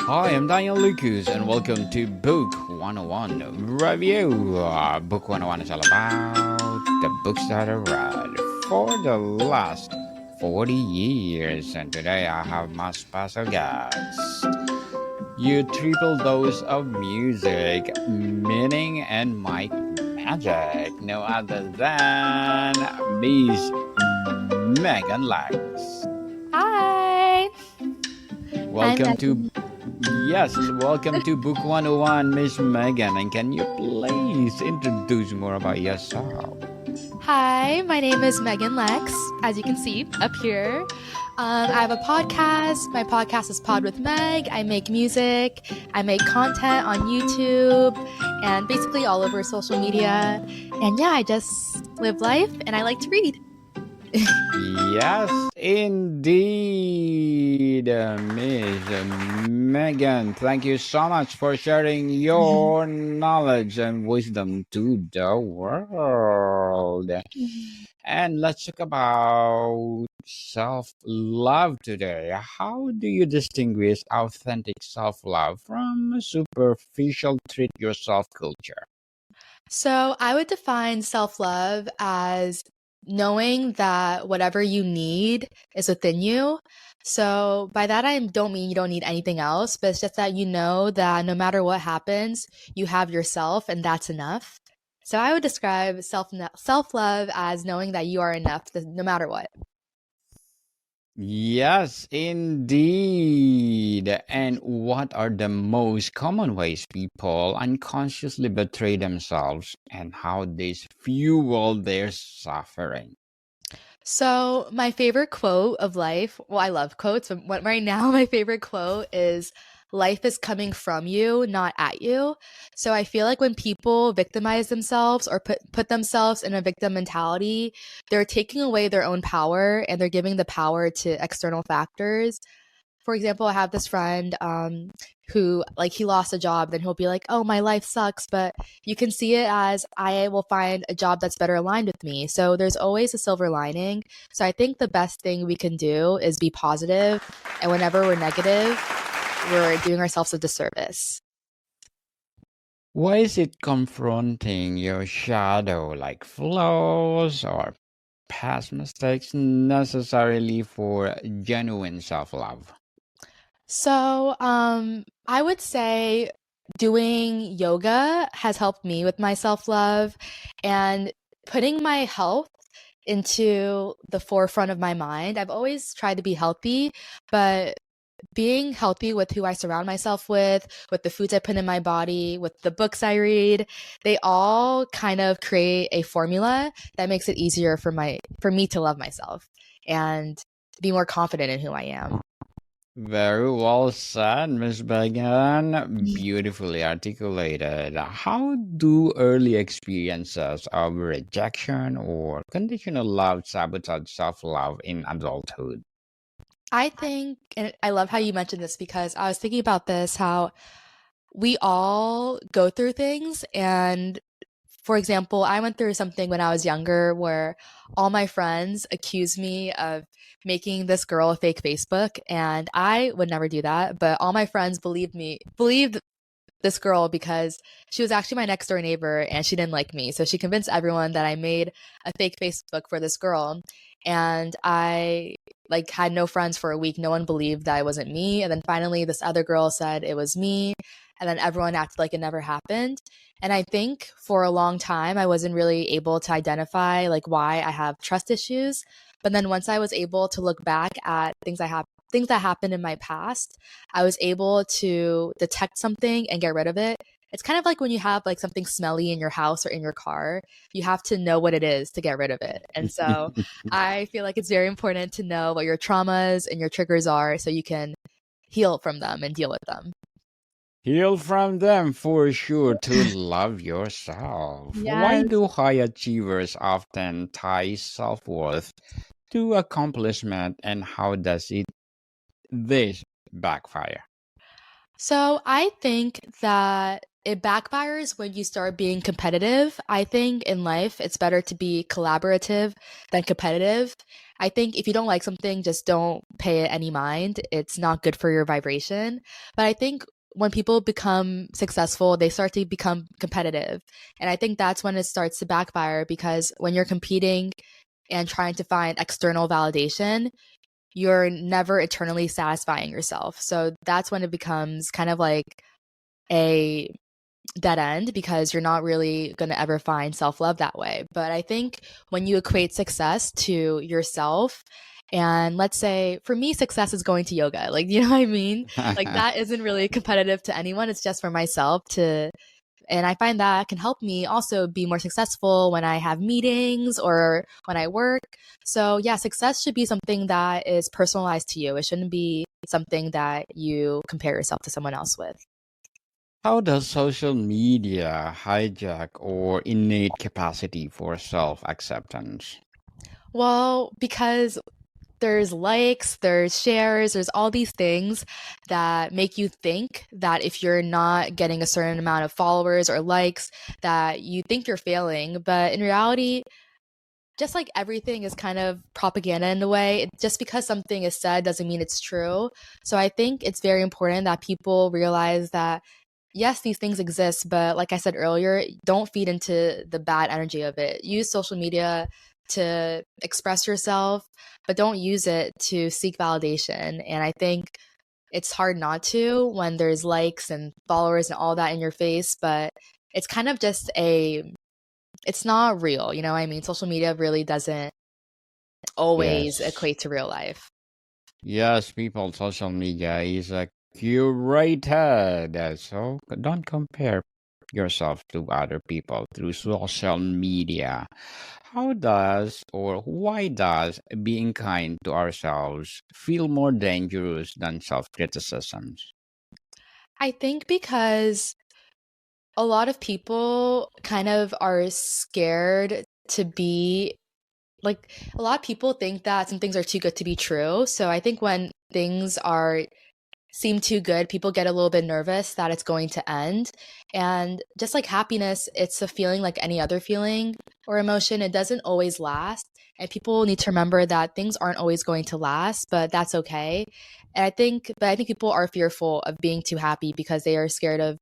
Hi, I'm Daniel Lucas, and welcome to Book 101 Review. Book 101 is all about the books that I read for the last 40 years, and today I have my special guest. Your triple dose of music, meaning, and mic magic. No other than Miss Meghane Lex. Hi. Hi, Welcome to Megan. welcome to Book 101, Miss Megan. And can you please introduce more about yourself? Hi, my name is Meghane Lex, as you can see up here. I have a podcast. My podcast is Pod with Meg. I make music. I make content on YouTube and basically all over social media. And yeah, I just live life and I like to read. Yes, indeed, Miss Megan. Thank you so much for sharing your knowledge and wisdom to the world. And let's talk about self love today. How do you distinguish authentic self love from a superficial treat yourself culture? So I would define self love as knowing that whatever you need is within you. So by that, I don't mean you don't need anything else, but it's just that you know that no matter what happens, you have yourself and that's enough. So I would describe self love as knowing that you are enough no matter what. Yes, indeed. And what are the most common ways people unconsciously betray themselves and how this fuel their suffering? So, my favorite quote of life, well, I love quotes, but right now, my favorite quote is life is coming from you, not at you. So, I feel like when people victimize themselves or put themselves in a victim mentality, they're taking away their own power and they're giving the power to external factors. For example, I have this friend who like he lost a job, then he'll be like, "Oh, my life sucks," but you can see it as I will find a job that's better aligned with me. So there's always a silver lining. So I think the best thing we can do is be positive, and whenever we're negative, we're doing ourselves a disservice. Why is it confronting your shadow like flaws or past mistakes necessarily for genuine self love? So, I would say doing yoga has helped me with my self-love and putting my health into the forefront of my mind. I've always tried to be healthy, but being healthy with who I surround myself with the foods I put in my body, with the books I read, they all kind of create a formula that makes it easier for me to love myself and be more confident in who I am. Very well said, Miss Megan. Beautifully articulated. How do early experiences of rejection or conditional love sabotage self love in adulthood? I think, and I love how you mentioned this because I was thinking about this, how we all go through things. And for example, I went through something when I was younger where all my friends accused me of making this girl a fake Facebook. And I would never do that. But all my friends believed this girl because she was actually my next door neighbor and she didn't like me. So she convinced everyone that I made a fake Facebook for this girl. And I like had no friends for a week. No one believed that it wasn't me. And then finally this other girl said it was me. And then everyone acted like it never happened. And I think for a long time I wasn't really able to identify like why I have trust issues. But then once I was able to look back at things that happened in my past, I was able to detect something and get rid of it. It's kind of like when you have like something smelly in your house or in your car, you have to know what it is to get rid of it. And so I feel like it's very important to know what your traumas and your triggers are so you can heal from them and deal with them. Heal from them for sure to love yourself. Why Yes. do high achievers often tie self worth to accomplishment and how does this backfire? So I think that it backfires when you start being competitive. I think in life it's better to be collaborative than competitive. I think if you don't like something, just don't pay it any mind. It's not good for your vibration. But I think when people become successful, they start to become competitive. And I think that's when it starts to backfire because when you're competing and trying to find external validation, you're never eternally satisfying yourself. So that's when it becomes kind of like a dead end because you're not really going to ever find self love that way. But I think when you equate success to yourself, and let's say for me, success is going to yoga. Like, you know what I mean? Like, that isn't really competitive to anyone. It's just for myself to, and I find that can help me also be more successful when I have meetings or when I work. So, yeah, success should be something that is personalized to you. It shouldn't be something that you compare yourself to someone else with. How does social media hijack or innate capacity for self acceptance? Well, because there's likes, there's shares, there's all these things that make you think that if you're not getting a certain amount of followers or likes, that you think you're failing. But in reality, just like everything is kind of propaganda in a way, just because something is said doesn't mean it's true. So I think it's very important that people realize that yes, these things exist, but like I said earlier, don't feed into the bad energy of it. Use social media to express yourself, but don't use it to seek validation. And I think it's hard not to when there's likes and followers and all that in your face, but it's kind of just it's not real. You know what I mean? Social media really doesn't always Yes. equate to real life. Yes, people, social media is a curated. So don't compare yourself to other people through social media. How does or why does being kind to ourselves feel more dangerous than self criticisms? I think because a lot of people kind of are scared to be like a lot of people think that some things are too good to be true. So I think when things are seem too good, people get a little bit nervous that it's going to end. And just like happiness, it's a feeling like any other feeling or emotion. It doesn't always last. And people need to remember that things aren't always going to last, but that's okay. And I think people are fearful of being too happy because they are scared of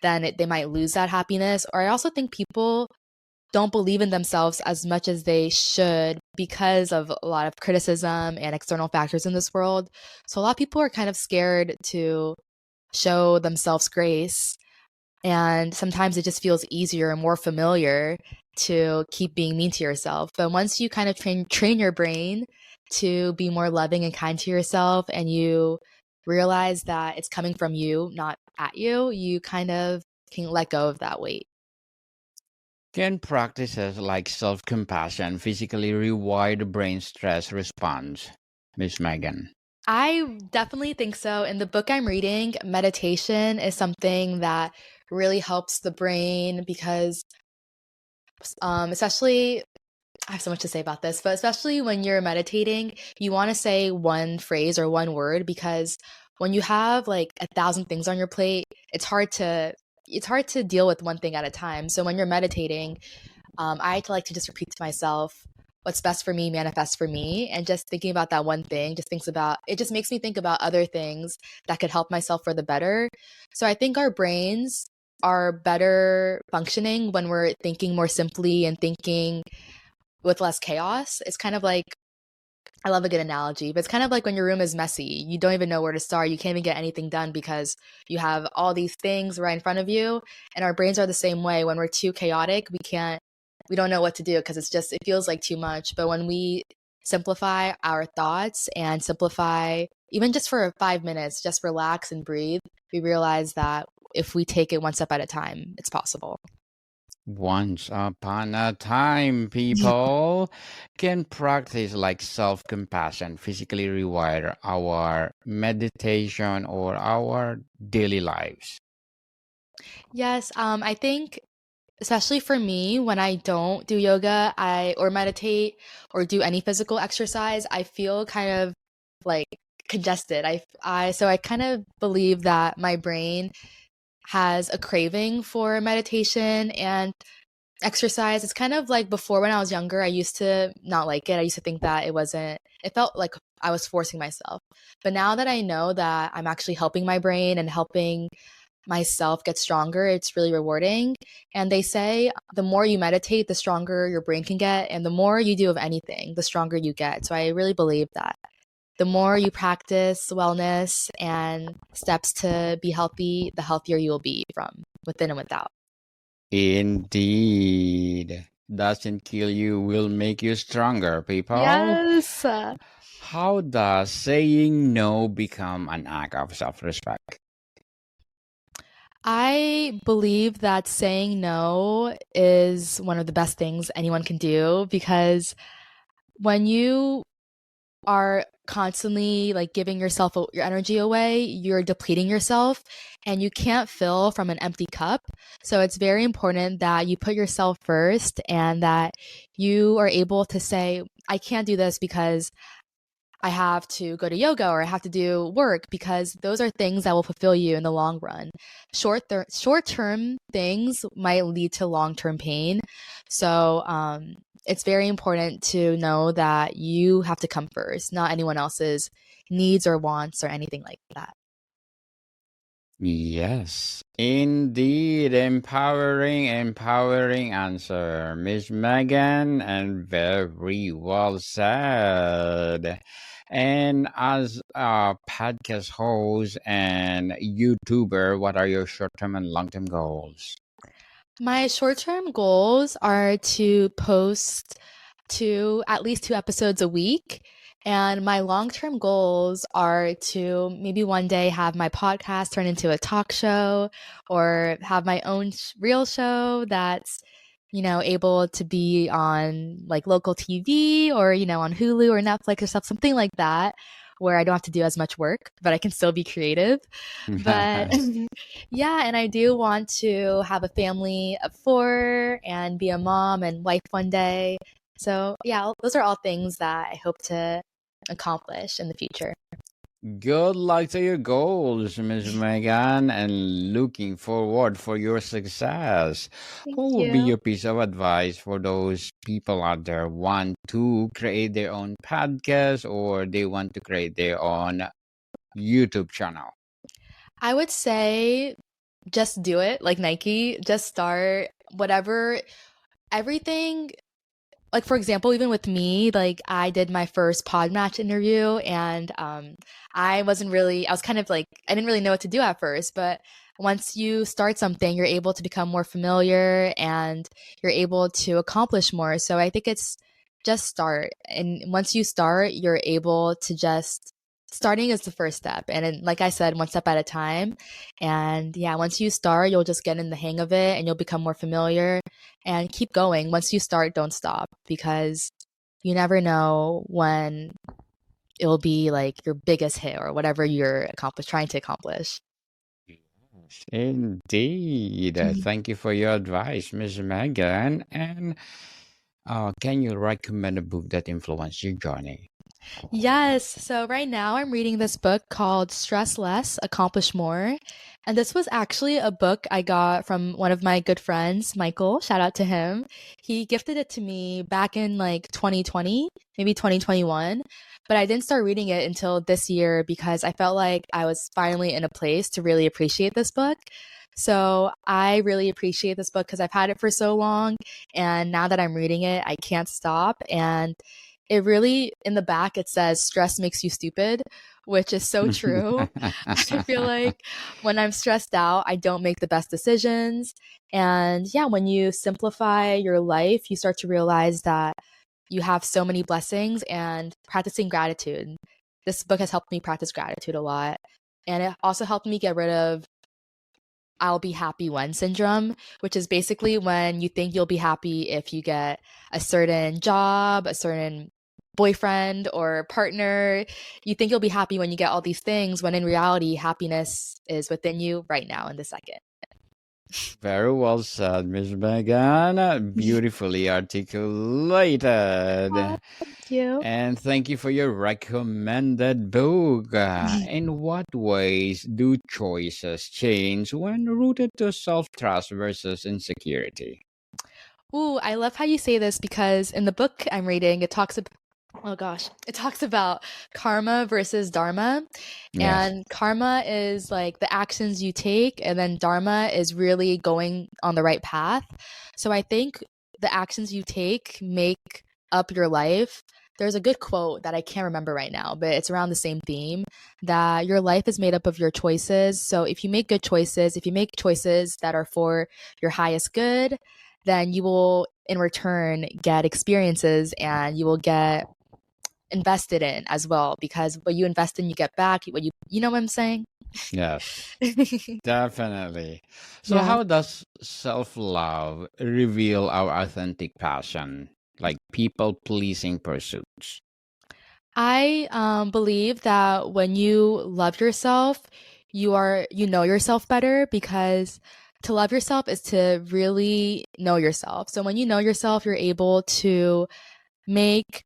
they might lose that happiness. Or I also think people don't believe in themselves as much as they should because of a lot of criticism and external factors in this world. So a lot of people are kind of scared to show themselves grace. And sometimes it just feels easier and more familiar to keep being mean to yourself. But once you kind of train your brain to be more loving and kind to yourself and you realize that it's coming from you, not at you, you kind of can let go of that weight. Can practices like self compassion physically rewire the brain stress response, Miss Megan? I definitely think so. In the book I'm reading, meditation is something that really helps the brain because, especially, I have so much to say about this, but especially when you're meditating, you want to say one phrase or one word because when you have like 1,000 things on your plate, it's hard to deal with one thing at a time. So when you're meditating, I like to just repeat to myself, what's best for me manifests for me. And just thinking about that one thing it just makes me think about other things that could help myself for the better. So I think our brains are better functioning when we're thinking more simply and thinking with less chaos. It's kind of like, I love a good analogy, but it's kind of like when your room is messy. You don't even know where to start. You can't even get anything done because you have all these things right in front of you. And our brains are the same way. When we're too chaotic, we don't know what to do because it feels like too much. But when we simplify our thoughts and simplify, even just for 5 minutes, just relax and breathe, we realize that if we take it one step at a time, it's possible. Once upon a time, people can practice like self compassion physically rewire our meditation or our daily lives. Yes, I think especially for me when I don't do yoga, I or meditate or do any physical exercise, I feel kind of like congested. I kind of believe that my brain has a craving for meditation and Exercise, it's kind of like before when I was younger, I used to not like it. I used to think that it felt like I was forcing myself. But now that I know that I'm actually helping my brain and helping myself get stronger, it's really rewarding. And they say the more you meditate, the stronger your brain can get. And the more you do of anything, the stronger you get. So I really believe that the more you practice wellness and steps to be healthy, the healthier you will be from within and without. Indeed. Doesn't kill you will make you stronger, people. Yes. How does saying no become an act of self respect? I believe that saying no is one of the best things anyone can do because when you are constantly like giving yourself your energy away, you're depleting yourself and you can't fill from an empty cup. So it's very important that you put yourself first and that you are able to say, I can't do this because I have to go to yoga or I have to do work because those are things that will fulfill you in the long run. Short-term things might lead to long-term pain. So, it's very important to know that you have to come first, not anyone else's needs or wants or anything like that. Yes, indeed. Empowering answer, Miss Megan, and very well said. And as a podcast host and YouTuber, what are your short term and long term goals? My short-term goals are to post at least two episodes a week. And my long-term goals are to maybe one day have my podcast turn into a talk show or have my own real show that's, able to be on like local TV or, on Hulu or Netflix or stuff, something like that, where I don't have to do as much work, but I can still be creative. But yeah, and I do want to have a family of four and be a mom and wife one day. So, yeah, those are all things that I hope to accomplish in the future. Good luck to your goals, Miss Megan, and looking forward for your success. Thank What would be you. your piece of advice for those people out there want to create their own podcast or they want to create their own YouTube channel? I would say just do it like Nike, just start whatever, everything. Like for example, even with me, like I did my first pod match interview and I was kind of like I didn't really know what to do at first, but once you start something, you're able to become more familiar and you're able to accomplish more. So I think it's just start. And once you start, you're able to just starting is the first step. And then, like I said, one step at a time. And yeah, once you start, you'll just get in the hang of it and you'll become more familiar and keep going. Once you start, don't stop because you never know when it'll be like your biggest hit or whatever you're trying to accomplish. Yes, indeed. Thank you for your advice, Miss Megan. And can you recommend a book that influenced your journey? Yes. So right now I'm reading this book called Stress Less, Accomplish More. And this was actually a book I got from one of my good friends, Michael. Shout out to him. He gifted it to me back in like 2020, maybe 2021. But I didn't start reading it until this year because I felt like I was finally in a place to really appreciate this book. So I really appreciate this book because I've had it for so long. And now that I'm reading it, I can't stop. And it really, in the back, it says stress makes you stupid, which is so true. I feel like when I'm stressed out, I don't make the best decisions. And yeah, when you simplify your life, you start to realize that you have so many blessings and practicing gratitude. This book has helped me practice gratitude a lot. And it also helped me get rid of I'll be happy when syndrome, which is basically when you think you'll be happy if you get a certain job, a certain boyfriend or partner. You think you'll be happy when you get all these things, when in reality, happiness is within you right now in the second. Very well said, Miss Megan. Beautifully Oh, articulated. thank you. And thank you for your recommended book. In what ways do choices change when rooted to self trust versus insecurity? Ooh, I love how you say this because in the book I'm reading, it talks about, oh gosh, it talks about karma versus dharma. Yes. And karma is like the actions you take, and then dharma is really going on the right path. So I think the actions you take make up your life. There's a good quote that I can't remember right now, but it's around the same theme that your life is made up of your choices. So if you make good choices, if you make choices that are for your highest good, then you will in return get experiences and you will get invested in as well because what you invest in you get back what you know what I'm saying. Yes. Definitely. So, Yeah. how does self love reveal our authentic passion, like people pleasing pursuits? I believe that when you love yourself, you know yourself better because to love yourself is to really know yourself. So when you know yourself, you're able to make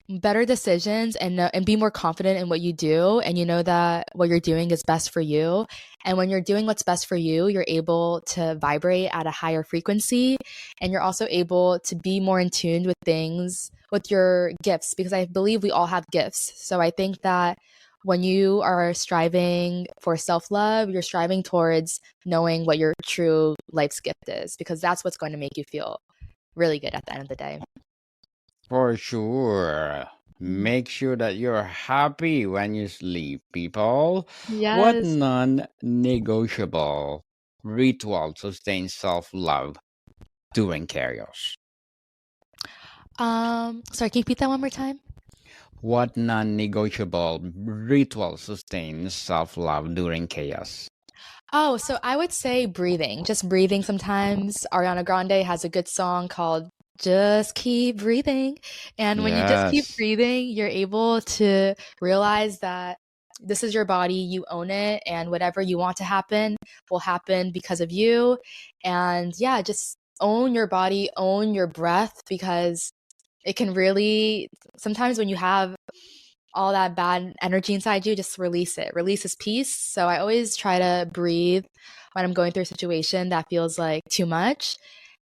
better decisions and be more confident in what you do, and you know that what you're doing is best for you. And when you're doing what's best for you, you're able to vibrate at a higher frequency, and you're also able to be more in tune with things, with your gifts, because I believe we all have gifts. So I think that when you are striving for self-love, you're striving towards knowing what your true life's gift is, because that's what's going to make you feel really good at the end of the day. For sure. Mhm. Make sure that you're happy when you sleep, people. What Yes. non negotiable ritual sustains self love during chaos? Sorry, can you repeat that one more time? What non negotiable ritual sustains self love during chaos? Oh, so I would say breathing. Just breathing sometimes. Ariana Grande has a good song called Just Keep Breathing. And when you just keep Yes. breathing, you're able to realize that this is your body, you own it, and whatever you want to happen will happen because of you. And yeah, just own your body, own your breath, because it can really, sometimes when you have all that bad energy inside you, just release it. Release this peace. So I always try to breathe when I'm going through a situation that feels like too much.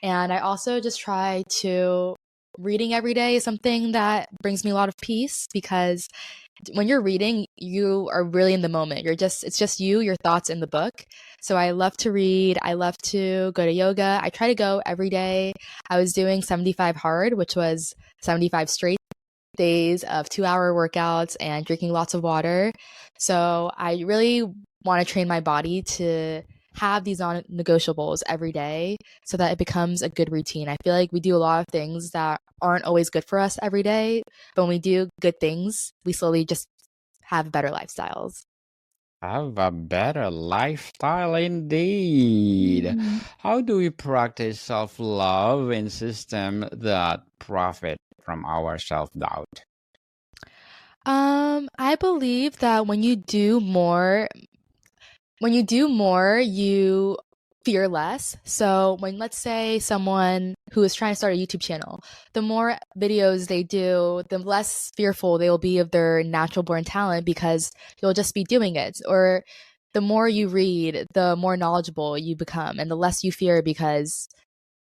And I also just try to reading every day is something that brings me a lot of peace because when you're reading, you are really in the moment. It's just you, your thoughts in the book. So I love to read. I love to go to yoga. I try to go every day. I was doing 75 hard, which was 75 straight days of 2-hour workouts and drinking lots of water. So I really want to train my body to have these non negotiables every day so that it becomes a good routine. I feel like we do a lot of things that aren't always good for us every day, but when we do good things, we slowly just have better lifestyles. Have a better lifestyle indeed. Mhm. How do we practice self love in system that profit from our self doubt? I believe that when you do more, you fear less. So when let's say someone who is trying to start a YouTube channel, the more videos they do, the less fearful they will be of their natural born talent because you'll just be doing it. Or the more you read, the more knowledgeable you become and the less you fear because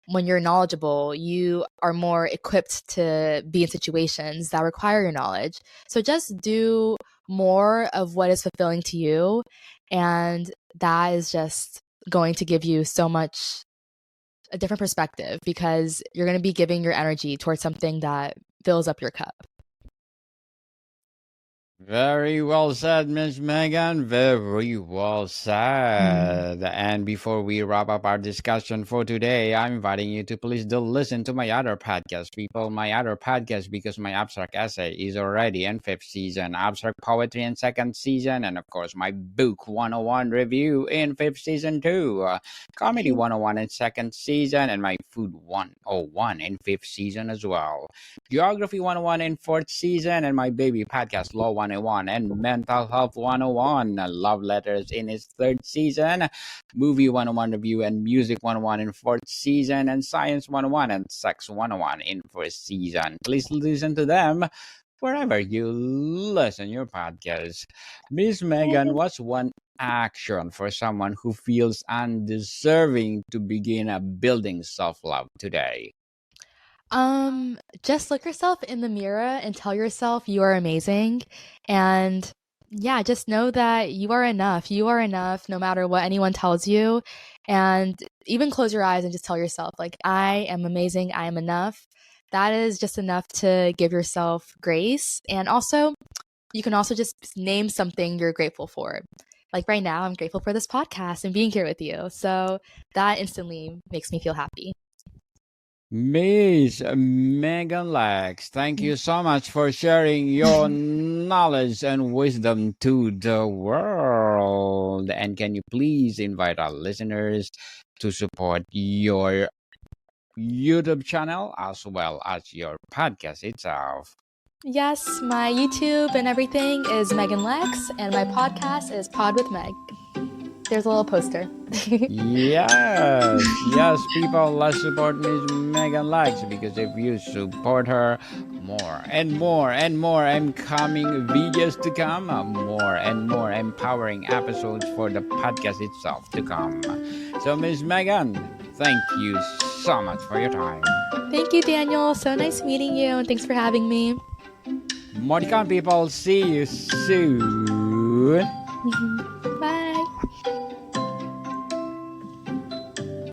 when you're knowledgeable, you are more equipped to be in situations that require your knowledge. So just do more of what is fulfilling to you. And that is just going to give you so much a different perspective because you're going to be giving your energy towards something that fills up your cup. Very well said, Miss Megan. Very well Mm. said. And before we wrap up our discussion for today, I'm inviting you to please do listen to my other podcast, people. My other podcast, because my abstract essay is already in fifth season, abstract poetry in second season, and of course, my book 101 review in fifth season too. Comedy 101 in second season, and my food 101 in fifth season as well. Geography 101 in fourth season, and my baby podcast Law 101 and Mental Health 101. Love Letters in its third season, Movie 101 Review and Music 101 in fourth season, and Science 101 and Sex 101 in first season. Please listen to them wherever you listen your podcast. Miss Megan, what's one? action for someone who feels undeserving to begin building self-love today? Just look yourself in the mirror and tell yourself you are amazing. And yeah, just know that you are enough. You are enough no matter what anyone tells you. And even close your eyes and just tell yourself, like, I am amazing. I am enough. That is just enough to give yourself grace. And also, you can also just name something you're grateful for. Like right now, I'm grateful for this podcast and being here with you. So that instantly makes me feel happy. Miss Meghane Lex, thank you so much for sharing your knowledge and wisdom to the world. And can you please invite our listeners to support your YouTube channel as well as your podcast itself? Yes, my YouTube and everything is Meghane Lex, and my podcast is Pod with Meg. There's a little poster. Yes, people, let's support Miss Meghane Lex because if you support her, more and more and more coming videos to come, more and more empowering episodes for the podcast itself to come. So, Miss Meghane, thank you so much for your time. Thank you, Daniel. So nice meeting you, and thanks for having me. More to come, people. See you soon.